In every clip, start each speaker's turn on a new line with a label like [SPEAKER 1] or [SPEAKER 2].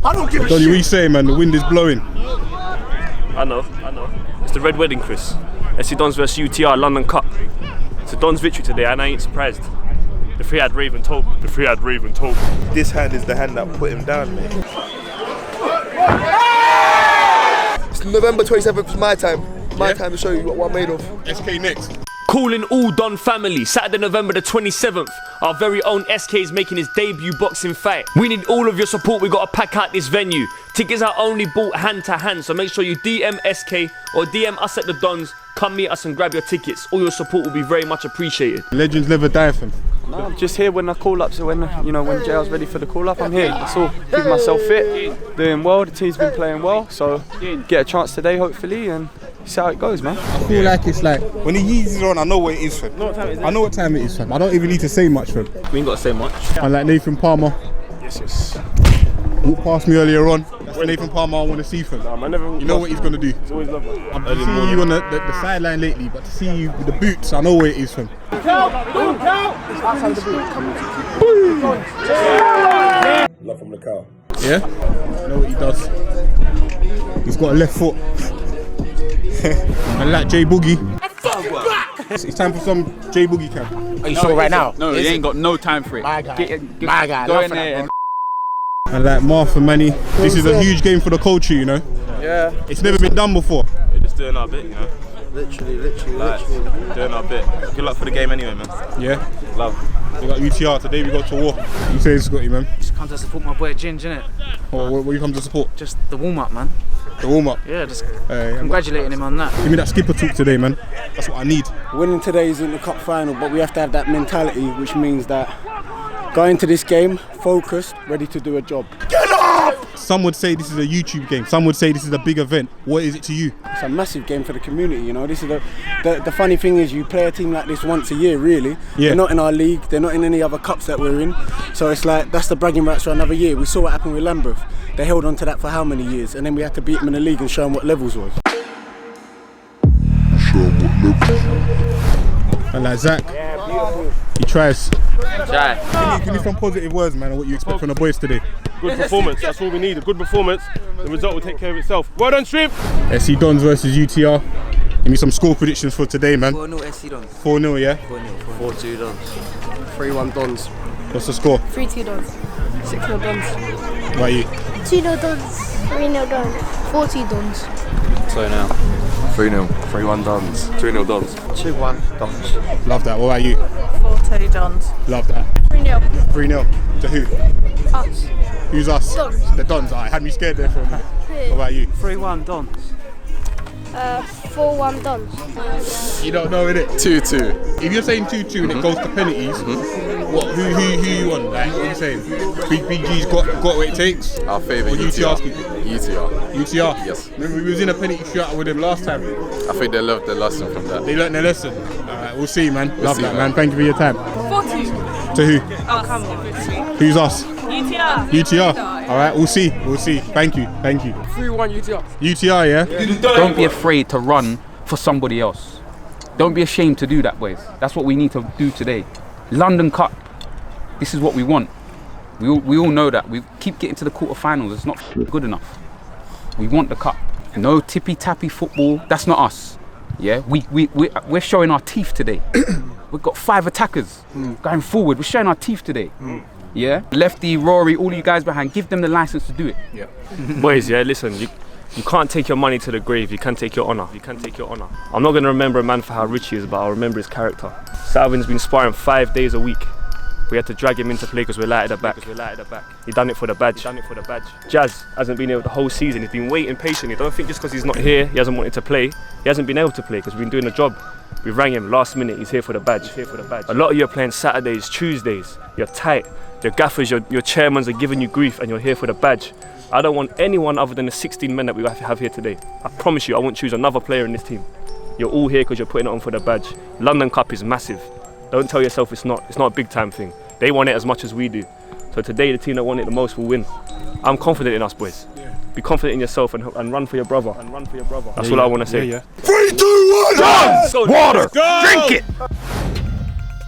[SPEAKER 1] I don't give a shit.
[SPEAKER 2] Donny, what you saying, man? The wind is blowing.
[SPEAKER 3] I know. It's the Red Wedding, Chris. SC Dons vs UTR London Cup. It's a Dons victory today, and I ain't surprised. The three had Raven told me.
[SPEAKER 4] This hand is the hand that put him down, mate. It's November 27th, my time. My time to show you what I'm made of.
[SPEAKER 2] SK next.
[SPEAKER 3] Calling all Don family, Saturday, November the 27th, our very own SK is making his debut boxing fight. We need all of your support, we gotta pack out this venue. Tickets are only bought hand to hand, so make sure you DM SK or DM us at the Dons, come meet us and grab your tickets. All your support will be very much appreciated.
[SPEAKER 2] Legends never die, fam.
[SPEAKER 5] No, I'm just here when I call up, so when when JL's ready for the call up, I'm here. That's all. Keep myself fit, doing well, the team's been playing well, so get a chance today hopefully and see how it goes, man.
[SPEAKER 2] I feel like it's like, when the Yeezys are on, I know what it is, fam. I know what time it is, fam. I don't even need to say much, fam.
[SPEAKER 3] We ain't gotta say much.
[SPEAKER 2] And like Nathan Palmer.
[SPEAKER 3] Yes.
[SPEAKER 2] Walked past me earlier on. That's Nathan Palmer I want to see, fam. You know what he's going to do.
[SPEAKER 3] It's always lovely.
[SPEAKER 2] I've been seeing you on the sideline lately, but to see you with the boots, I know what it is, fam.
[SPEAKER 4] Love from the cow.
[SPEAKER 2] Yeah? I know what he does. He's got a left foot. And like J Boogie. It's time for some J Boogie camp.
[SPEAKER 1] Are you sure right now?
[SPEAKER 6] No, he ain't got no time for it.
[SPEAKER 1] My guy. My guy.
[SPEAKER 6] Go in there.
[SPEAKER 2] And like Martha Manny, this is a huge game for the culture, you know?
[SPEAKER 5] Yeah.
[SPEAKER 2] It's never been done before.
[SPEAKER 3] We're just doing our bit, you know?
[SPEAKER 4] Literally.
[SPEAKER 3] Doing our bit. Good luck for the game anyway, man.
[SPEAKER 2] Yeah?
[SPEAKER 3] Love.
[SPEAKER 2] We got UTR, today we go to war. You say Scotty, man?
[SPEAKER 7] Just come to support my boy Ginge, innit?
[SPEAKER 2] What you come to support?
[SPEAKER 7] Just the warm-up, man.
[SPEAKER 2] The warm-up?
[SPEAKER 7] Yeah, just congratulating him on that.
[SPEAKER 2] Give me that skipper talk today, man. That's what I need.
[SPEAKER 8] Winning today isn't the cup final, but we have to have that mentality, which means that going into this game, focused, ready to do a job.
[SPEAKER 4] Get up!
[SPEAKER 2] Some would say this is a YouTube game. Some would say this is a big event. What is it to you?
[SPEAKER 8] It's a massive game for the community, you know. This is the funny thing is you play a team like this once a year, really.
[SPEAKER 2] Yeah.
[SPEAKER 8] They're not in our league, they're not in any other cups that we're in. So it's like, that's the bragging rights for another year. We saw what happened with Lambeth. They held on to that for how many years? And then we had to beat them in the league and show them what levels was.
[SPEAKER 2] And like Zach, he tries. Give me some positive words, man, on what you expect from the boys today.
[SPEAKER 3] Good performance, that's all we need. A good performance, the result will take care of itself. Well done, Stream!
[SPEAKER 2] SC Dons versus UTR. Give me some score predictions for today, man.
[SPEAKER 7] 4-0 SC Dons.
[SPEAKER 2] 4-0, yeah?
[SPEAKER 7] 4-2 Dons.
[SPEAKER 4] 3-1 Dons.
[SPEAKER 2] What's the score?
[SPEAKER 9] 3-2 Dons. 6-0 Dons.
[SPEAKER 2] What about you?
[SPEAKER 9] 2-0 Dons. 3-0 Dons. 4-2 Dons.
[SPEAKER 6] 2-0.
[SPEAKER 4] 3-0. 3-1 Dons. 2-0 Dons.
[SPEAKER 8] 2-1 Dons.
[SPEAKER 2] Love that. What about you?
[SPEAKER 9] 4-2 Dons.
[SPEAKER 2] Love that.
[SPEAKER 9] 3-0.
[SPEAKER 2] 3-0. To who?
[SPEAKER 9] Us.
[SPEAKER 2] Who's us?
[SPEAKER 9] Dons.
[SPEAKER 2] The Dons. Alright, had me scared there for a minute. What about you?
[SPEAKER 5] 3-1 Dons.
[SPEAKER 9] 4-1 Dons.
[SPEAKER 2] You don't know, innit?
[SPEAKER 4] 2-2.
[SPEAKER 2] If you're saying 2-2 and it goes to penalties, who you want? Like, what are you saying? Big G's got what it takes?
[SPEAKER 4] Our favourite
[SPEAKER 2] Or
[SPEAKER 4] UTR.
[SPEAKER 2] UTR?
[SPEAKER 4] Yes.
[SPEAKER 2] Remember we was in a penalty shootout with them last time.
[SPEAKER 4] I think they learned their lesson from that.
[SPEAKER 2] They learnt their lesson. Alright, we'll see, man. Love
[SPEAKER 4] see,
[SPEAKER 2] that,
[SPEAKER 4] man.
[SPEAKER 2] man. Thank you for your time.
[SPEAKER 9] 4-2.
[SPEAKER 2] To who?
[SPEAKER 9] Oh, come on.
[SPEAKER 2] Who's us?
[SPEAKER 9] UTR.
[SPEAKER 2] UTR. Alright, we'll see. Thank you.
[SPEAKER 5] 3-1 UTR.
[SPEAKER 2] UTR, yeah?
[SPEAKER 6] Don't be afraid to run for somebody else. Don't be ashamed to do that, boys. That's what we need to do today. London Cup. This is what we want. We all know that. We keep getting to the quarterfinals. It's not good enough. We want the cup. No tippy-tappy football. That's not us. Yeah, we're showing our teeth today. We've got 5 attackers going forward. We're showing our teeth today. Yeah, Lefty, Rory, all you guys behind, give them the license to do it.
[SPEAKER 3] Yeah. Boys, yeah, listen, you can't take your money to the grave, you can take your honour. I'm not going to remember a man for how rich he is, but I'll remember his character. Salvin's been sparring 5 days a week. We had to drag him into play because we're light at the back. He done it for the badge. Jazz hasn't been here the whole season. He's been waiting patiently. Don't think just because he's not here, he hasn't wanted to play. He hasn't been able to play because we've been doing the job. We rang him last minute. He's here for the badge. A lot of you are playing Saturdays, Tuesdays. You're tight. Your gaffers, your chairmans are giving you grief, and you're here for the badge. I don't want anyone other than the 16 men that we have here today. I promise you, I won't choose another player in this team. You're all here because you're putting it on for the badge. London Cup is massive. Don't tell yourself it's not a big time thing. They want it as much as we do. So today the team that want it the most will win. I'm confident in us, boys. Yeah. Be confident in yourself and run for your brother. That's all I want to say.
[SPEAKER 4] 3, 2, 1! Dons!
[SPEAKER 3] Water!
[SPEAKER 4] Drink it!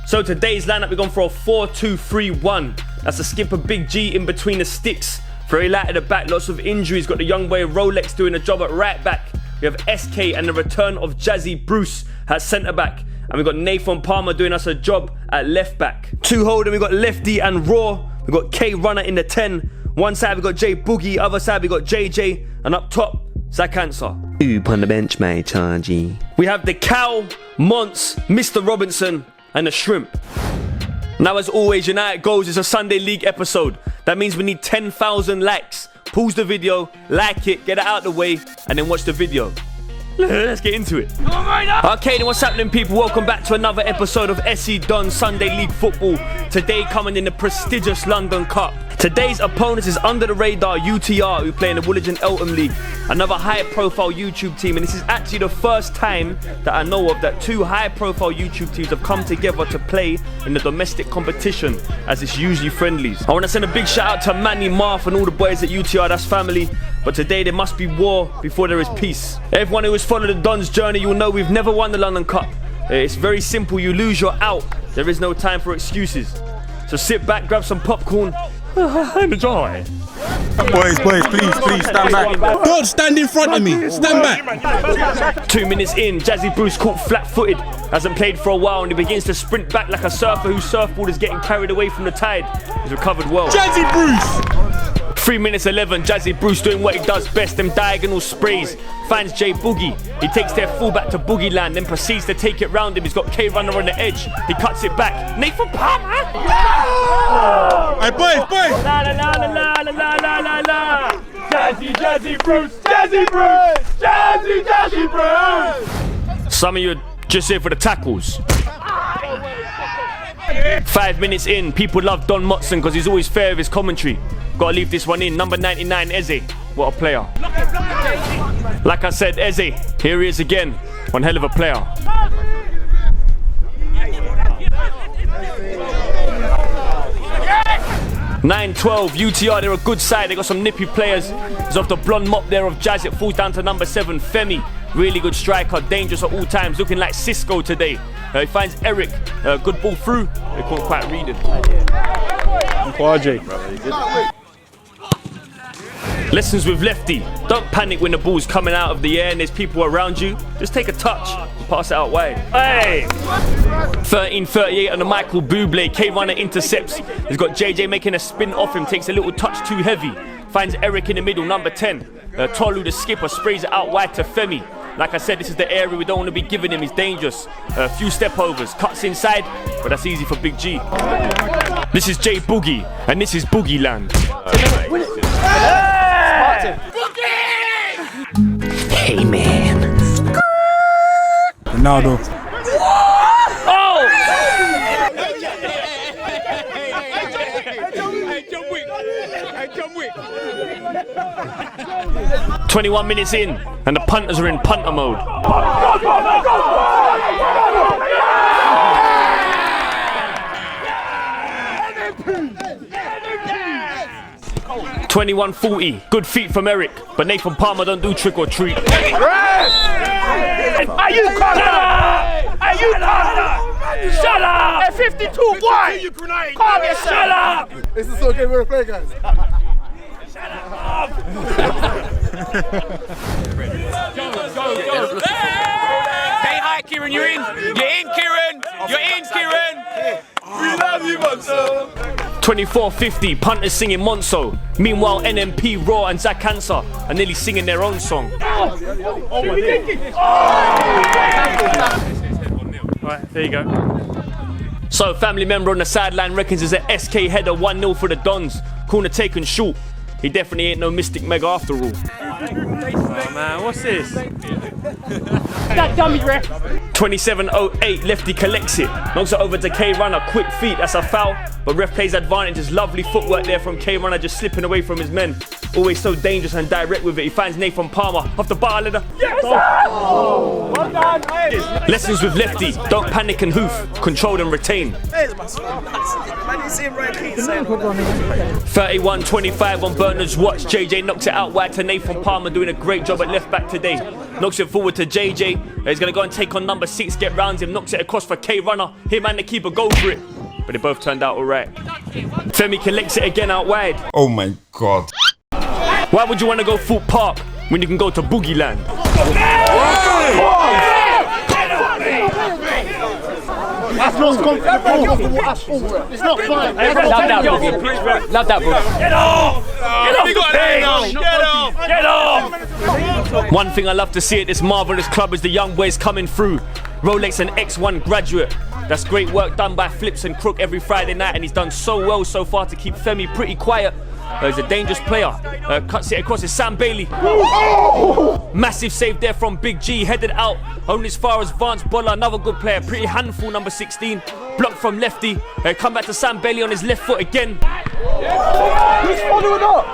[SPEAKER 3] So today's lineup, we're going for a 4-2-3-1. That's a skipper Big G in between the sticks. Very light at the back, lots of injuries. Got the young boy Rolex doing a job at right back. We have SK and the return of Jazzy Bruce at centre back. And we've got Nathan Palmer doing us a job at left back. Two holding, we've got Lefty and Raw. We've got K Runner in the 10. One side we've got J Boogie, other side we've got JJ. And up top, Zach Answer.
[SPEAKER 10] Oop on the bench, mate, Chargy.
[SPEAKER 3] We have the Cow, Monts, Mr. Robinson, and the Shrimp. Now, as always, United Goals is a Sunday League episode. That means we need 10,000 likes. Pause the video, like it, get it out of the way, and then watch the video. Let's get into it. Okay, then what's happening, people? Welcome back to another episode of DONS Sunday League Football. Today coming in the prestigious London Cup. Today's opponent is under the radar UTR, who play in the Woolwich and Eltham League. Another high-profile YouTube team, and this is actually the first time that I know of that two high-profile YouTube teams have come together to play in the domestic competition, as it's usually friendlies. I want to send a big shout out to Manny, Marth, and all the boys at UTR. That's family. But today there must be war before there is peace. Everyone who has followed the Dons journey, you'll know we've never won the London Cup. It's very simple. You lose, you're out. There is no time for excuses. So sit back, grab some popcorn, and enjoy.
[SPEAKER 2] Boys, please stand back. Don't stand in front of me. Stand back.
[SPEAKER 3] 2 minutes in, Jazzy Bruce caught flat-footed. Hasn't played for a while, and he begins to sprint back like a surfer whose surfboard is getting carried away from the tide. He's recovered well.
[SPEAKER 2] Jazzy Bruce.
[SPEAKER 3] 3 minutes 11, Jazzy Bruce doing what he does best, them diagonal sprays. Finds J Boogie. He takes their fullback to Boogie land, then proceeds to take it round him. He's got K Runner on the edge. He cuts it back. Nathan Palmer.
[SPEAKER 2] Hey, boys.
[SPEAKER 3] La la la la la la la la la. Jazzy Bruce. Jazzy Bruce. Jazzy Bruce. Some of you are just here for the tackles. 5 minutes in, people love Don Motson because he's always fair with his commentary. Gotta leave this one in. Number 99, Eze. What a player. Like I said, Eze, here he is again. One hell of a player. 9-12, UTR, they're a good side. They got some nippy players. There's off the blonde mop there of Jazz. It falls down to number 7, Femi. Really good striker, dangerous at all times. Looking like Cisco today. He finds Eric. Good ball through. They couldn't quite read it. Lessons with Lefty. Don't panic when the ball's coming out of the air and there's people around you. Just take a touch and pass it out wide. Hey! 13-38 on the Michael Bublé. K Runner intercepts. He's got JJ making a spin off him. Takes a little touch too heavy. Finds Eric in the middle, number 10. Tolu, the skipper, sprays it out wide to Femi. Like I said, this is the area we don't want to be giving him. He's dangerous. A few step overs. Cuts inside, but that's easy for Big G. This is J Boogie, and this is Boogie Land.
[SPEAKER 10] Hey, man.
[SPEAKER 2] Ronaldo.
[SPEAKER 3] Oh!
[SPEAKER 2] Hey, John Wick.
[SPEAKER 3] 21 minutes in, and the punters are in punter mode. 21-40, good feet from Eric, but Nathan Palmer don't do trick or treat.
[SPEAKER 11] Are you Shut up! At 52, why? Calm yourself! Shut up!
[SPEAKER 4] Is this okay we're play, guys?
[SPEAKER 11] Shut up! Go! Stay high, Kieran, you're in! You're in, Kieran! You're in, Kieran! We love you, Monzo!
[SPEAKER 3] 24-50, punters singing Monzo. Meanwhile, NMP, Raw and Zach Answer are nearly singing their own song. Right, there you go. So, family member on the sideline reckons there's a SK header 1-0 for the Dons. Corner taken short. He definitely ain't no Mystic Mega after all. Oh man, what's this?
[SPEAKER 11] That dummy ref.
[SPEAKER 3] 27-08, Lefty collects it. Knocks it over to K Runner, quick feet, that's a foul. But ref plays advantage, there's lovely footwork there from K Runner, just slipping away from his men. Always so dangerous and direct with it. He finds Nathan Palmer off the bar leader.
[SPEAKER 11] Yes, oh. Well done,
[SPEAKER 3] Lessons with Lefty, don't panic and hoof, control and retain. 31-25 on Bernard's watch. JJ knocks it out wide to Nathan Palmer, doing a great job at left back today. Knocks it forward to JJ. He's going to go and take on number 6, get round him, knocks it across for K Runner. Him and the keeper go for it. But they both turned out alright. Femi collects it again out wide.
[SPEAKER 2] Oh my God.
[SPEAKER 3] Why would you want to go Foot Park when you can go to Boogie Land?
[SPEAKER 12] That's not gone for the ball. It's not fine.
[SPEAKER 7] Love that, bro.
[SPEAKER 3] Get off! Get off! One thing I love to see at this marvellous club is the young boys coming through. Rolex and X1 graduate. That's great work done by Flips and Crook every Friday night, and he's done so well so far to keep Femi pretty quiet. He's a dangerous player. Cuts it across, it's Sam Bailey. Massive save there from Big G, headed out only as far as Vance Bolla, another good player, pretty handful, number 16. Blocked from lefty. Come back to Sam Bailey on his left foot again.
[SPEAKER 12] He's following up.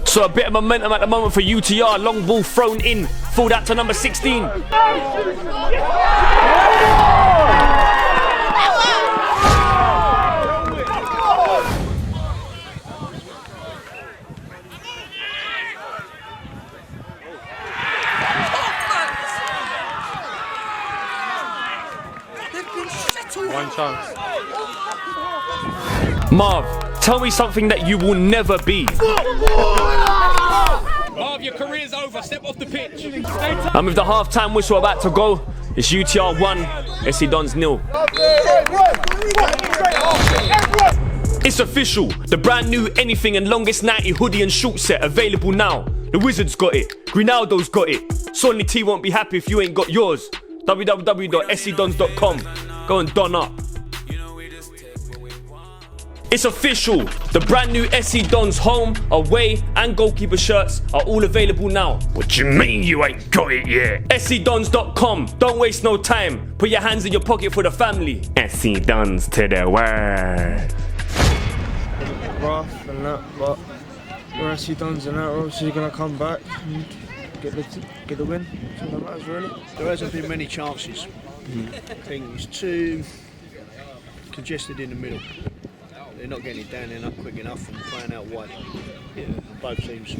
[SPEAKER 3] So a bit of momentum at the moment for UTR. Long ball thrown in. Fulled out to number 16.
[SPEAKER 2] One chance.
[SPEAKER 3] Marv, tell me something that you will never be.
[SPEAKER 11] Marv, your career's over. Step off the pitch.
[SPEAKER 3] And with the half-time whistle about to go, it's UTR 1, SC Dons 0. It's official. The brand new anything and longest 90 hoodie and short set available now. The Wizards got it. Grinaldo's got it. Sonny T won't be happy if you ain't got yours. www.scdons.com. Go and don up. It's official. The brand new SC Dons home, away and goalkeeper shirts are all available now. What you mean you ain't got it yet? scdons.com. Don't waste no time. Put your hands in your pocket for the family. SC Dons to the world.
[SPEAKER 5] Rough and that, but we're SC Dons and that, we're obviously going to come back and get the win. That's all that matters, really.
[SPEAKER 13] There hasn't been many chances. I think it's too congested in the middle. They're not getting it down there enough quick enough and playing out wide. Yeah, both teams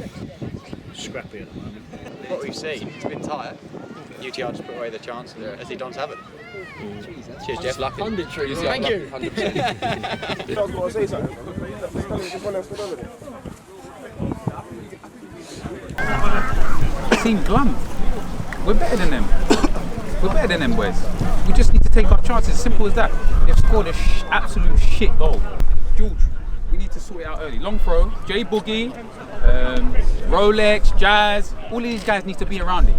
[SPEAKER 13] scrappy at the moment.
[SPEAKER 14] What we've seen, it's been tight. UTR just put away the chance and SC Dons haven't. Cheers, Jeff. Lucky.
[SPEAKER 12] Punditry. Thank you.
[SPEAKER 14] 100%. Team glum. We're better than them. We're better than them boys. We just need to take our chances. Simple as that. They've scored a absolute shit goal. George, we need to sort it out early. Long throw, J Boogie, Rolex, Jazz, all of these guys need to be around it.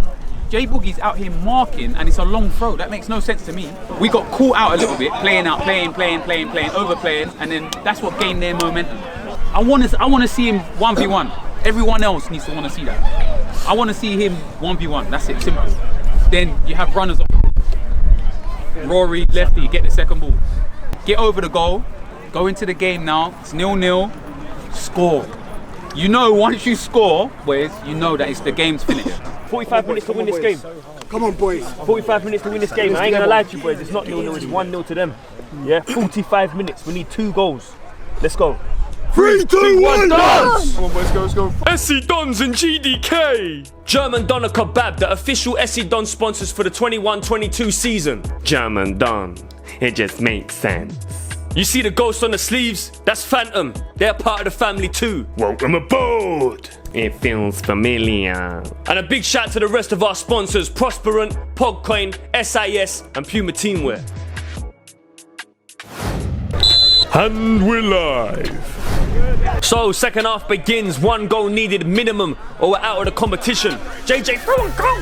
[SPEAKER 14] J Boogie's out here marking and it's a long throw. That makes no sense to me. We got caught out a little bit, playing, overplaying, and then that's what gained their momentum. I want to see him 1v1. Everyone else needs to want to see that. I want to see him 1v1. That's it, simple. Then you have runners up. Rory, lefty, get the second ball. Get over the goal. Go into the game now. It's 0-0. Score. You know, once you score, boys, you know that it's the game's finished.
[SPEAKER 3] 45 minutes to win this game.
[SPEAKER 8] Come on, boys.
[SPEAKER 3] 45 minutes to win this game. I ain't gonna lie to you, boys. It's not 0-0, it's 1-0 to them. Yeah, 45 minutes. We need 2 goals. Let's go.
[SPEAKER 12] 3, 2, 1, dance!
[SPEAKER 3] Come on, boys, let's go. SC Dons and GDK. German Doner Kebab, the official SC Dons sponsors for the 21-22 season. German Don. It just makes sense. You see the ghost on the sleeves? That's Phantom. They're part of the family too. Welcome aboard. It feels familiar. And a big shout to the rest of our sponsors: Prosperant, PogCoin, SIS, and Puma Teamwear. And we're live. So, second half begins. 1 goal needed minimum, or we're out of the competition. JJ, throw a goal!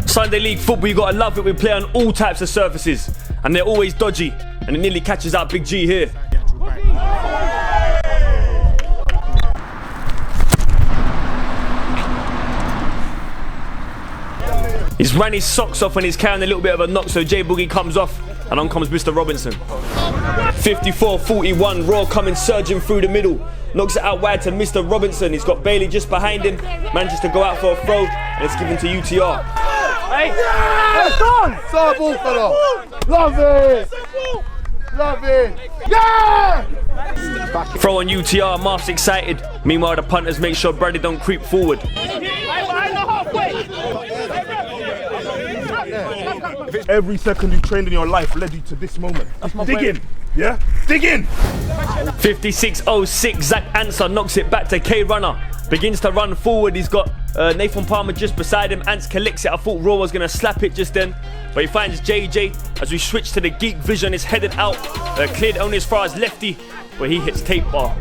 [SPEAKER 3] Sunday League football, you gotta love it. We play on all types of surfaces, and they're always dodgy, and it nearly catches out Big G here. He's ran his socks off and he's carrying a little bit of a knock, so J Boogie comes off and on comes Mr. Robinson. 54-41, Raw coming surging through the middle. Knocks it out wide to Mr. Robinson. He's got Bailey just behind him. Manages to go out for a throw and it's given to UTR. Hey!
[SPEAKER 12] Yeah! It's done! Start ball, fella! Love it! Love it! Yeah!
[SPEAKER 3] Throw on UTR, Marf's excited. Meanwhile, the punters make sure Bradley don't creep forward.
[SPEAKER 2] Every second you trained in your life led you to this moment. Dig in, yeah? Dig in!
[SPEAKER 3] 56.06, Zach Answer knocks it back to K-Runner. Begins to run forward, he's got Nathan Palmer just beside him. Ants collects it, I thought Raw was going to slap it just then. But he finds JJ as we switch to the Geek Vision, is headed out. Cleared only as far as lefty, but he hits tape bar.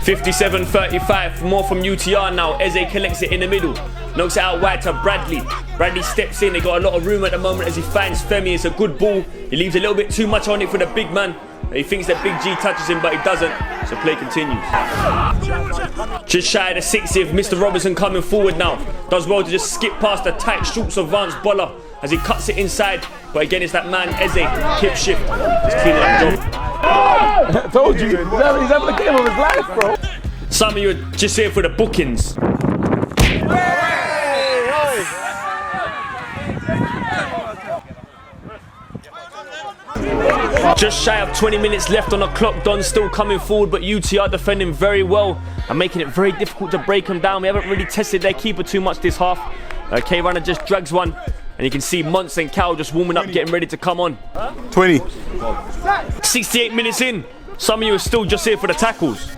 [SPEAKER 3] 57.35, more from UTR now. Eze collects it in the middle, knocks it out wide to Bradley. Bradley steps in, they got a lot of room at the moment as he finds Femi. It's a good ball, he leaves a little bit too much on it for the big man. He thinks that Big G touches him, but he doesn't, so play continues. Just shy of the 60th, Mr. Robinson coming forward now. Does well to just skip past the tight shoots of Vance Boller as he cuts it inside. But again, it's that man, Eze, hip shift. He's cleaning up job.
[SPEAKER 12] I told you, he's having the game of his life, bro.
[SPEAKER 3] Some of you are just here for the bookings. Just shy of 20 minutes left on the clock. Don's still coming forward, but UTR defending very well and making it very difficult to break them down. We haven't really tested their keeper too much this half. K-Runner just drags one, and you can see Monts and Cal just warming up, getting ready to come on.
[SPEAKER 2] 20.
[SPEAKER 3] 68 minutes in. Some of you are still just here for the tackles.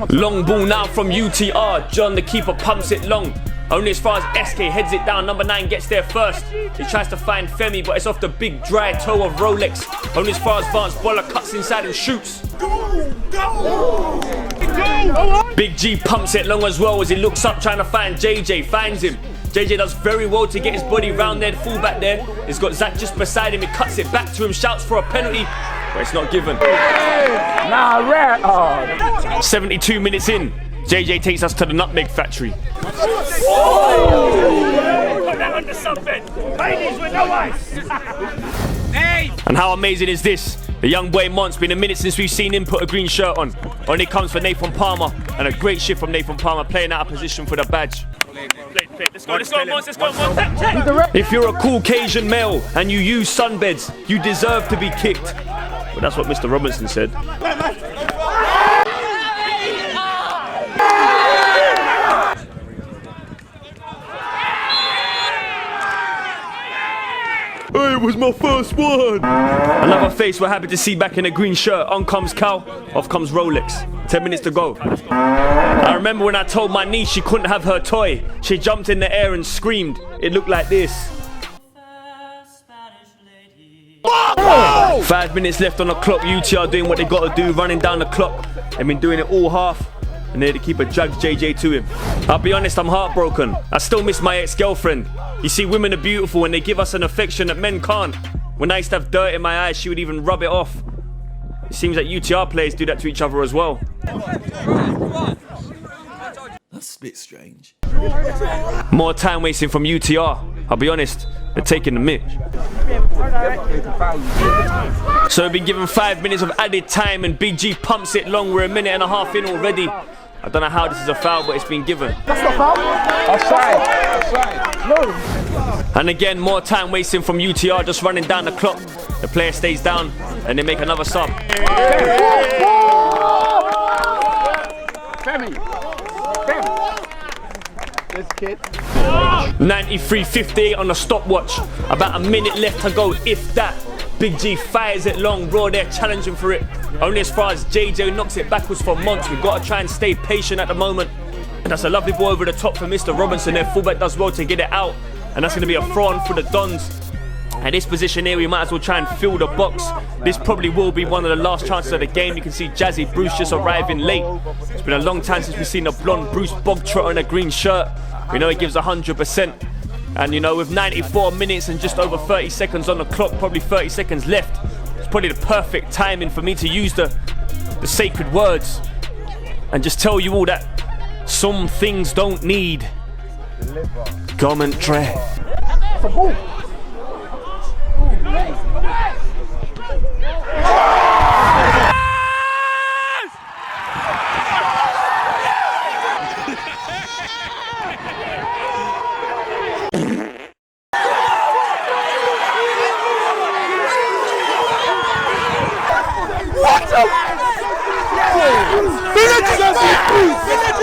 [SPEAKER 3] Long ball now from UTR. John, the keeper, pumps it long. Only as far as SK heads it down. Number 9 gets there first. He tries to find Femi, but it's off the big dry toe of Rolex. Only as far as Vance Boller cuts inside and shoots. Big G pumps it long as well as he looks up trying to find JJ. Finds him. JJ does very well to get his body round there. Fullback there. He's got Zach just beside him. He cuts it back to him, shouts for a penalty, but it's not given. 72 minutes in. JJ takes us to the Nutmeg Factory. And how amazing is this? The young boy Mont's been a minute since we've seen him put a green shirt on. Only comes for Nathan Palmer, and a great shift from Nathan Palmer playing out of position for the badge. Let's go, Mons, let's go, Mons. If you're a Caucasian male and you use sunbeds, you deserve to be kicked. But that's what Mr. Robinson said. Hey, it was my first one. Another face we're happy to see back in a green shirt. On comes Cal, off comes Rolex. 10 minutes to go. I remember when I told my niece she couldn't have her toy. She jumped in the air and screamed. It looked like this. 5 minutes left on the clock. UTR doing what they got to do, running down the clock. They've been doing it all half. And there to keep a drags JJ to him. I'll be honest, I'm heartbroken. I still miss my ex-girlfriend. You see, women are beautiful and they give us an affection that men can't. When I used to have dirt in my eyes, she would even rub it off. It seems that UTR players do that to each other as well.
[SPEAKER 15] That's a bit strange.
[SPEAKER 3] More time wasting from UTR. I'll be honest, they're taking the mick. So we've been given 5 minutes of added time and Big G pumps it long. We're a minute and a half in already. I don't know how this is a foul, but it's been given.
[SPEAKER 12] That's not foul. Offside. No.
[SPEAKER 3] And again, more time wasting from UTR, just running down the clock. The player stays down and they make another sub.
[SPEAKER 12] Femi. This kid.
[SPEAKER 3] 93.58 on the stopwatch. About a minute left to go, if that. Big G fires it long. Raw there challenging for it. Only as far as JJ knocks it backwards for Monts. We've got to try and stay patient at the moment. And that's a lovely ball over the top for Mr. Robinson. Their fullback does well to get it out. And that's going to be a throw-on for the Dons. At this position here, we might as well try and fill the box. This probably will be one of the last chances of the game. You can see Jazzy Bruce just arriving late. It's been a long time since we've seen a blonde Bruce Bogtrotter in a green shirt. We know he gives 100%. And you know, with 94 minutes and just over 30 seconds on the clock, probably 30 seconds left, it's probably the perfect timing for me to use the sacred words and just tell you all that some things don't need commentary.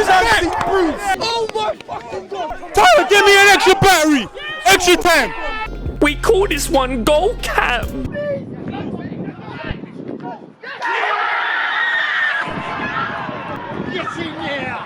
[SPEAKER 12] Fancy Bruce! Oh my fucking god!
[SPEAKER 11] Tyler, give me an extra battery! Extra time! We call this one goal cap!
[SPEAKER 12] Get in there!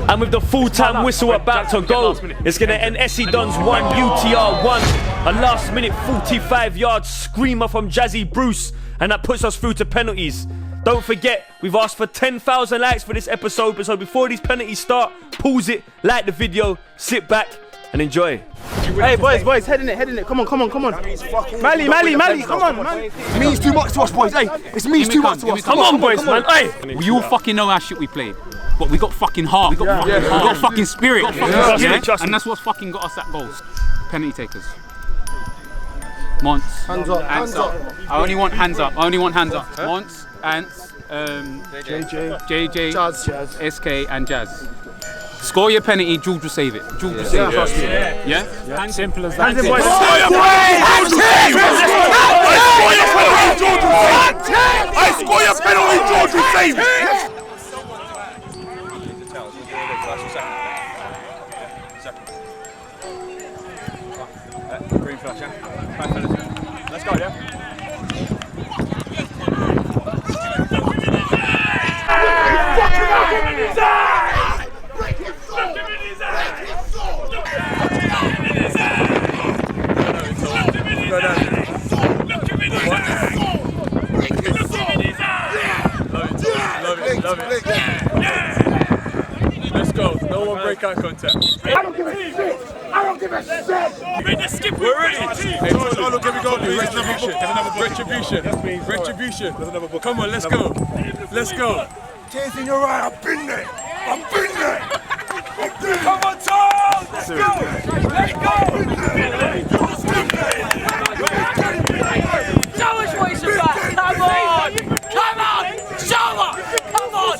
[SPEAKER 3] And with the full-time whistle about to go, it's going to end SE Dons 1, UTR 1. A last-minute 45-yard screamer from Jazzy Bruce, and that puts us through to penalties. Don't forget, we've asked for 10,000 likes for this episode, so before these penalties start, pause it, like the video, sit back, and enjoy.
[SPEAKER 5] Hey, boys, head in it. Come on. Mally, come on, man.
[SPEAKER 12] It means too much to us, boys. Hey, it means too much to us.
[SPEAKER 3] Come on, boys, man. Hey.
[SPEAKER 14] We all fucking know how shit we played, but we got fucking heart. We got fucking spirit. And that's what's fucking got us that goals. Penalty takers. Mons.
[SPEAKER 12] Hands up.
[SPEAKER 14] I only want hands up. Mons, Ants, JJ,
[SPEAKER 12] Jazz.
[SPEAKER 14] SK, and Jazz. Score your penalty, George will save it. Yeah?
[SPEAKER 3] Simple as that.
[SPEAKER 11] I score your penalty, George will save it!
[SPEAKER 3] Green flash, yeah? Let's go, yeah?
[SPEAKER 11] Let's go. No one break eye contact.
[SPEAKER 12] I don't give a shit.
[SPEAKER 11] We're skip. We're ready. Hey, look, here we go. Retribution. Come on, let's go.
[SPEAKER 12] Tears in your eye. I've been there.
[SPEAKER 11] Come on, Tom. Let's go.
[SPEAKER 7] Show us what it's about. Come on. Show us. Come on.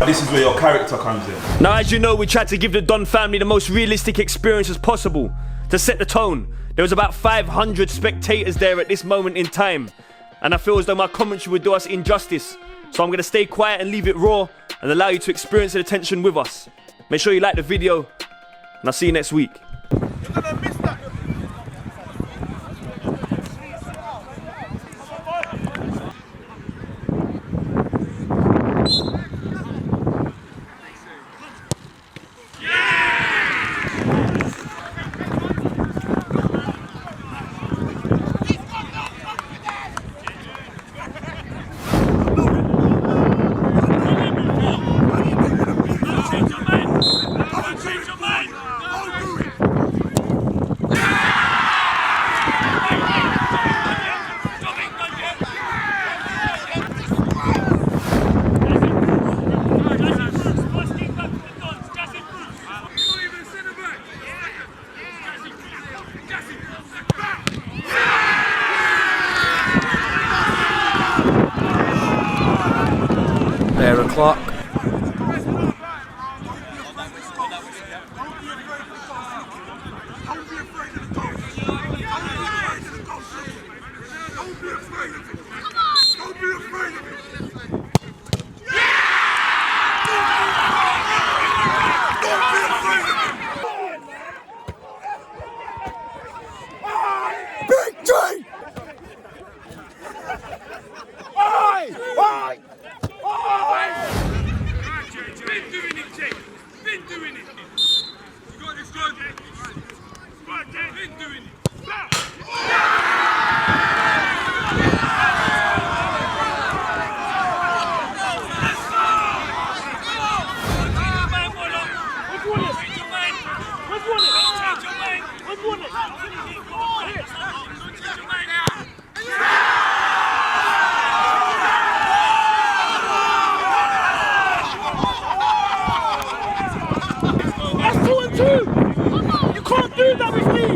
[SPEAKER 16] This is where your character comes in.
[SPEAKER 3] Now, as you know, we tried to give the Don family the most realistic experience as possible to set the tone. There was about 500 spectators there at this moment in time, and I feel as though my commentary would do us injustice. So I'm going to stay quiet and leave it raw and allow you to experience the tension with us. Make sure you like the video, and I'll see you next week.
[SPEAKER 5] O'clock.
[SPEAKER 11] Been doing it, Jake. Been doing it. You got this, good.
[SPEAKER 7] two! You can't do that with me!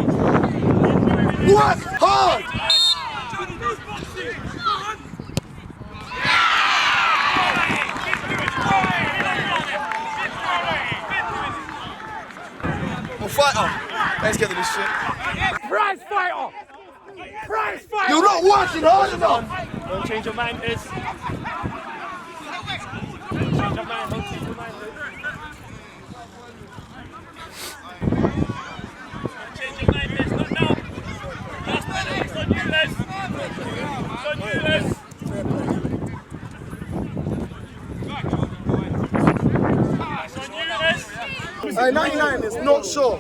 [SPEAKER 12] Work hard!
[SPEAKER 4] Well, fighter. Let's get to this shit.
[SPEAKER 7] Prize fighter! Prize fighter!
[SPEAKER 12] You're not working hard enough!
[SPEAKER 3] Don't change your mind, Iz. Change your mind, don't change your mind, Iz. Change your mind, Iz, not now. Last minute, it's on you, Les. It's on you, Les. It's on you, Les.
[SPEAKER 12] Hey, 99 is not sure.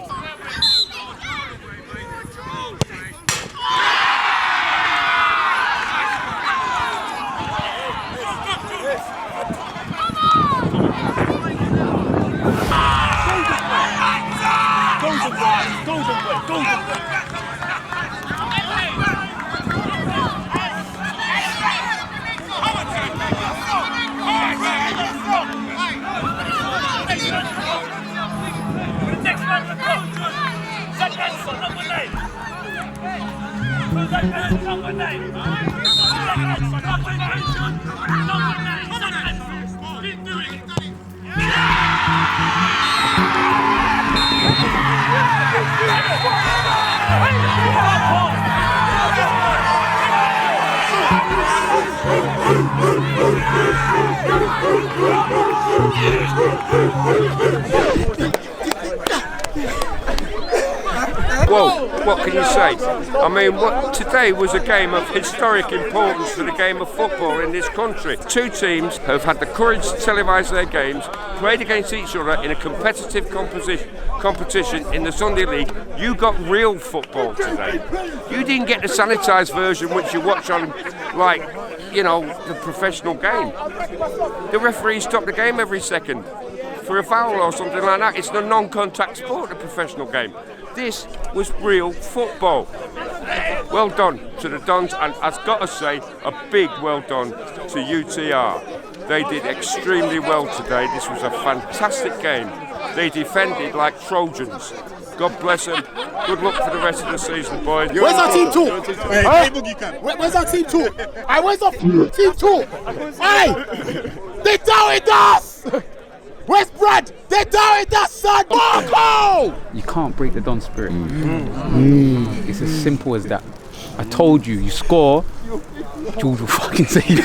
[SPEAKER 17] Well, what can you say? I mean, today was a game of historic importance for the game of football in this country. Two teams have had the courage to televise their games, played against each other in a competitive competition in the Sunday League. You got real football today. You didn't get the sanitised version which you watch on, like, you know, the professional game. The referee stopped the game every second for a foul or something like that. It's the non-contact sport, the professional game. This was real football. Well done to the Dons, and I've got to say a big well done to UTR. They did extremely well today. This was a fantastic game. They defended like Trojans. God bless them. Good luck for the rest of the season, boys.
[SPEAKER 12] Where's our team talk? Huh? Where's our team talk? Hey, where's our team talk? Hey! They doubted us! Where's Brad? They doubted us, son! Marco!
[SPEAKER 6] You can't break the Don spirit. It's as simple as that. I told you, you score, George will fucking save you.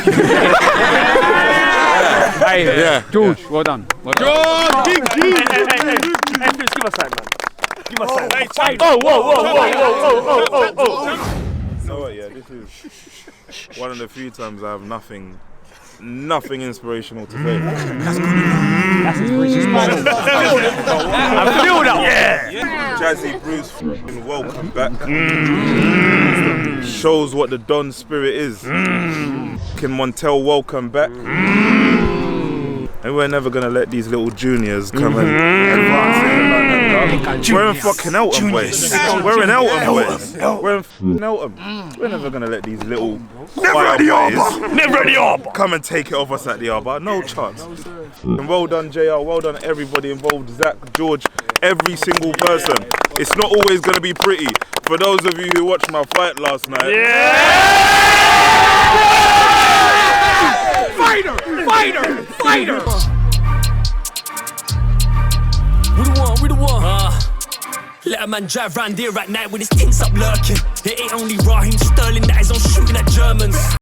[SPEAKER 6] Hey, yeah, George, well done. Well done.
[SPEAKER 3] George, Big G! Hey, Chris, give us that, man. Give us that. Oh, whoa.
[SPEAKER 16] You know what, yeah, this is one of the few times I have nothing inspirational to say.
[SPEAKER 3] That's inspirational. I feel that. Yeah.
[SPEAKER 16] Jazzy Bruce, welcome back. Shows what the Don spirit is. Ken Montel, welcome back. And we're never gonna let these little juniors come and advance it. We're in fucking Elton, boys. We're in Elton, boys. We're in Elton. We're never gonna let these little boys come and take it off us at the Arbor. No chance. And well done, JR. Well done, everybody involved. Zach, George, every single person. It's not always gonna be pretty. For those of you who watched my fight last night.
[SPEAKER 7] Fighter! We the one. Let a man drive round here at night with his tints up lurking. It ain't only Raheem Sterling that is on shooting at Germans.